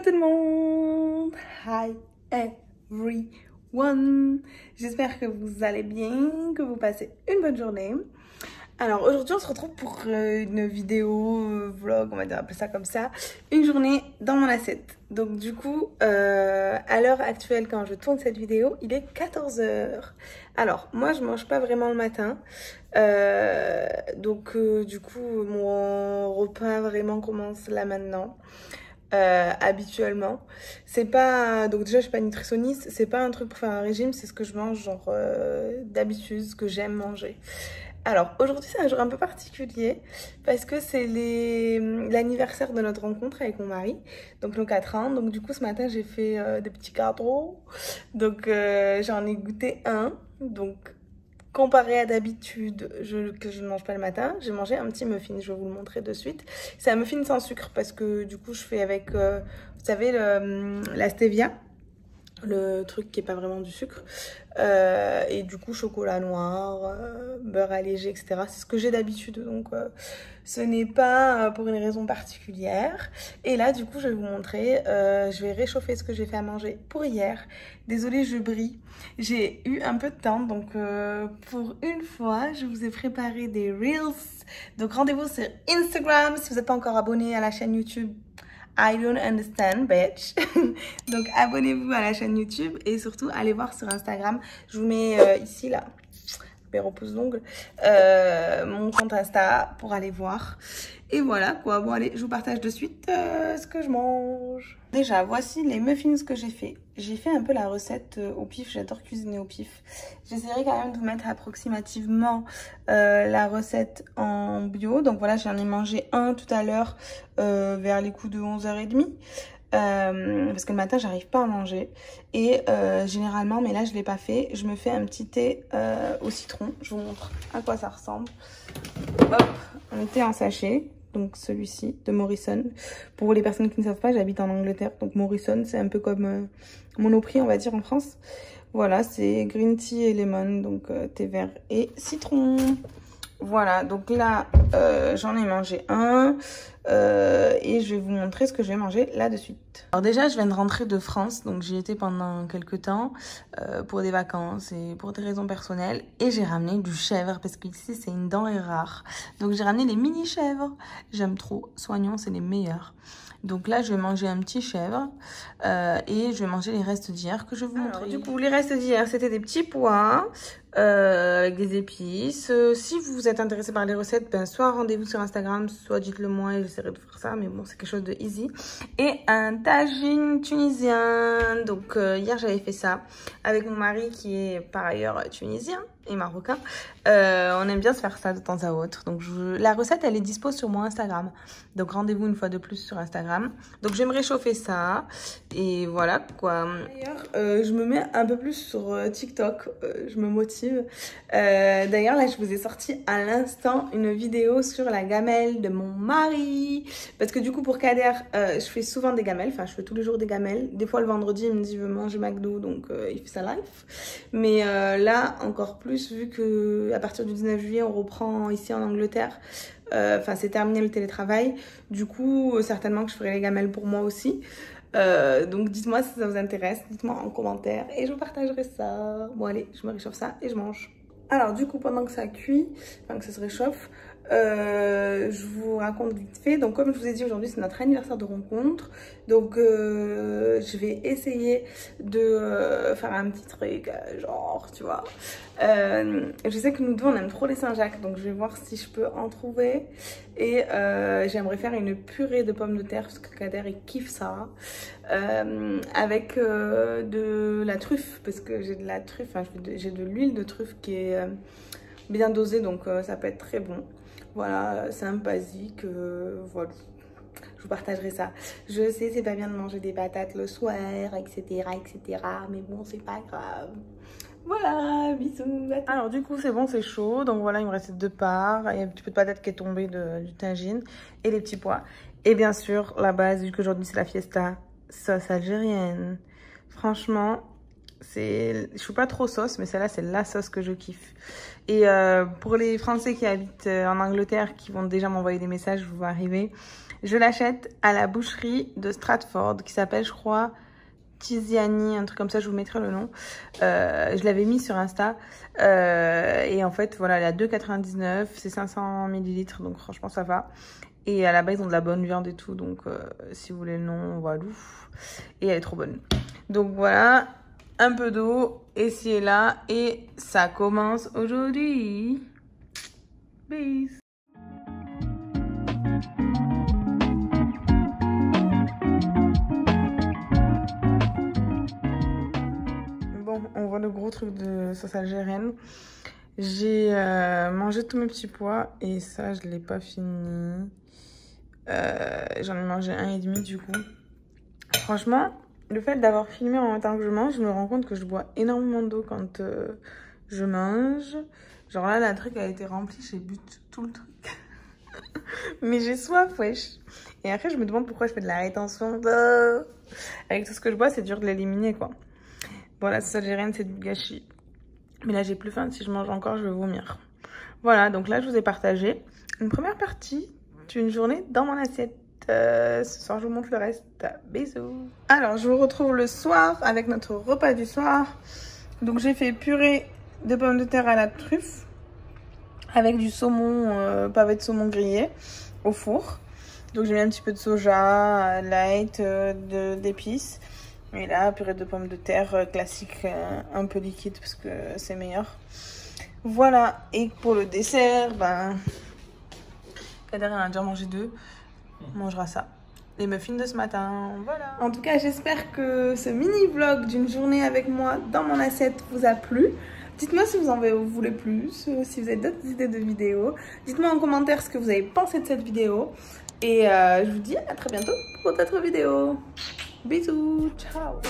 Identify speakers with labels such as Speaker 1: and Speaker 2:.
Speaker 1: tout le monde! Hi everyone! J'espère que vous allez bien, que vous passez une bonne journée. Alors aujourd'hui on se retrouve pour une vidéo vlog, on va dire, appeler ça comme ça, une journée dans mon assiette. Donc du coup, à l'heure actuelle quand je tourne cette vidéo, il est 14 h. Alors moi je mange pas vraiment le matin, du coup mon repas vraiment commence là maintenant. Habituellement c'est pas, donc déjà je suis pas nutritionniste, c'est pas un truc pour faire un régime, c'est ce que je mange genre d'habitude, ce que j'aime manger. Alors aujourd'hui c'est un jour un peu particulier parce que c'est l'anniversaire de notre rencontre avec mon mari, donc nos 4 ans. Donc du coup ce matin j'ai fait des petits gâteaux, donc j'en ai goûté un. Donc comparé à d'habitude que je ne mange pas le matin, j'ai mangé un petit muffin, je vais vous le montrer de suite. C'est un muffin sans sucre parce que du coup je fais avec, vous savez, la stevia, le truc qui est pas vraiment du sucre, et du coup chocolat noir, beurre allégé, etc. C'est ce que j'ai d'habitude, donc ce n'est pas pour une raison particulière. Et là du coup je vais vous montrer, je vais réchauffer ce que j'ai fait à manger pour hier. Désolée, je brille, j'ai eu un peu de temps, donc pour une fois je vous ai préparé des reels. Donc rendez-vous sur Instagram si vous n'êtes pas encore abonné à la chaîne YouTube. I don't understand, bitch. Donc abonnez-vous à la chaîne YouTube et surtout allez voir sur Instagram. Je vous mets ici là, au pouce d'ongle, mon compte Insta pour aller voir. Et voilà quoi. Bon allez, je vous partage de suite ce que je mange. Déjà, voici les muffins que j'ai fait. J'ai fait un peu la recette au pif, j'adore cuisiner au pif. J'essaierai quand même de vous mettre approximativement la recette en bio. Donc voilà, j'en ai mangé un tout à l'heure vers les coups de 11h30. Parce que le matin j'arrive pas à manger et généralement, mais là je l'ai pas fait, je me fais un petit thé au citron. Je vous montre à quoi ça ressemble. Hop, un thé en sachet, donc celui-ci de Morrison. Pour les personnes qui ne savent pas, j'habite en Angleterre, donc Morrison c'est un peu comme Monoprix on va dire en France. Voilà, c'est green tea et lemon, donc thé vert et citron. Voilà, donc là j'en ai mangé un et je vais vous montrer ce que je vais manger là de suite. Alors déjà je viens de rentrer de France, donc j'y étais pendant quelques temps pour des vacances et pour des raisons personnelles, et j'ai ramené du chèvre parce qu'ici c'est une denrée rare. Donc j'ai ramené les mini chèvres, j'aime trop, soignons, c'est les meilleurs. Donc là, je vais manger un petit chèvre et je vais manger les restes d'hier que je vais vous montrer. Du coup, les restes d'hier, c'était des petits pois avec des épices. Si vous êtes intéressé par les recettes, ben, soit rendez-vous sur Instagram, soit dites-le moi et j'essaierai de faire ça. Mais bon, c'est quelque chose de easy. Et un tagine tunisien. Donc hier, j'avais fait ça avec mon mari qui est par ailleurs tunisien et marocain. On aime bien se faire ça de temps à autre. Donc la recette, elle est dispo sur mon Instagram. Donc rendez-vous une fois de plus sur Instagram. Donc je vais me réchauffer ça. Et voilà quoi. D'ailleurs, je me mets un peu plus sur TikTok. Je me motive. D'ailleurs, là, je vous ai sorti à l'instant une vidéo sur la gamelle de mon mari. Parce que du coup, pour Kader, je fais souvent des gamelles. Enfin, je fais tous les jours des gamelles. Des fois, le vendredi, il me dit, je veux manger McDo. Donc, il fait sa life. Mais là, encore plus, vu que à partir du 19 juillet, on reprend ici en Angleterre. Enfin, c'est terminé le télétravail. Du coup, certainement que je ferai les gamelles pour moi aussi. Donc dites-moi si ça vous intéresse, dites-moi en commentaire et je vous partagerai ça. Bon allez, je me réchauffe ça et je mange. Alors du coup, pendant que ça cuit, enfin que ça se réchauffe, je vous raconte vite fait. Donc comme je vous ai dit, aujourd'hui c'est notre anniversaire de rencontre. Donc je vais essayer de faire un petit truc genre, tu vois. Je sais que nous deux on aime trop les Saint-Jacques, donc je vais voir si je peux en trouver. Et j'aimerais faire une purée de pommes de terre parce que Kader il kiffe ça, avec de la truffe, parce que j'ai de la truffe, enfin, j'ai de l'huile de truffe qui est bien dosée, donc ça peut être très bon. Voilà, c'est un basique, voilà. Je vous partagerai ça. Je sais, c'est pas bien de manger des patates le soir, etc., etc. Mais bon, c'est pas grave. Voilà, bisous. Alors du coup, c'est bon, c'est chaud. Donc voilà, il me restait 2 parts. Il y a un petit peu de patate qui est tombée du tagine et les petits pois. Et bien sûr, la base, vu qu'aujourd'hui c'est la fiesta, sauce algérienne. Franchement, je suis pas trop sauce, mais celle-là, c'est la sauce que je kiffe. Et pour les Français qui habitent en Angleterre, qui vont déjà m'envoyer des messages, vous va arriver. Je l'achète à la boucherie de Stratford qui s'appelle, je crois, Tiziani, un truc comme ça, je vous mettrai le nom. Je l'avais mis sur Insta. Et en fait, voilà, elle est à 2,99. C'est 500 ml, donc franchement, ça va. Et à la base, ils ont de la bonne viande et tout. Donc, si vous voulez le nom, voilà. Et elle est trop bonne. Donc, voilà. Un peu d'eau. Ici et là. Et ça commence aujourd'hui. Peace. Bon, on voit le gros truc de sauce algérienne. J'ai mangé tous mes petits pois et ça, je ne l'ai pas fini. J'en ai mangé 1,5 du coup. Franchement, le fait d'avoir filmé en même temps que je mange, je me rends compte que je bois énormément d'eau quand je mange. Genre là, la truc a été remplie, j'ai bu tout le truc. Mais j'ai soif, wesh. Et après, je me demande pourquoi je fais de la rétention. Avec tout ce que je bois, c'est dur de l'éliminer, quoi. Bon, la sauce algérienne, c'est du gâchis. Mais là, j'ai plus faim. Si je mange encore, je vais vomir. Voilà, donc là, je vous ai partagé une première partie d'une journée dans mon assiette. Ce soir, je vous montre le reste. Bisous. Alors, je vous retrouve le soir avec notre repas du soir. Donc, j'ai fait purée de pommes de terre à la truffe avec du saumon, pavé de saumon grillé au four. Donc, j'ai mis un petit peu de soja, light, d'épices. Et là, purée de pommes de terre classique, un peu liquide parce que c'est meilleur. Voilà. Et pour le dessert, ben, Kader en a déjà mangé 2. On mangera ça. Les muffins de ce matin, voilà. En tout cas, j'espère que ce mini vlog d'une journée avec moi dans mon assiette vous a plu. Dites-moi si vous en voulez plus, si vous avez d'autres idées de vidéos. Dites-moi en commentaire ce que vous avez pensé de cette vidéo. Et je vous dis à très bientôt pour d'autres vidéos. Bisous, ciao.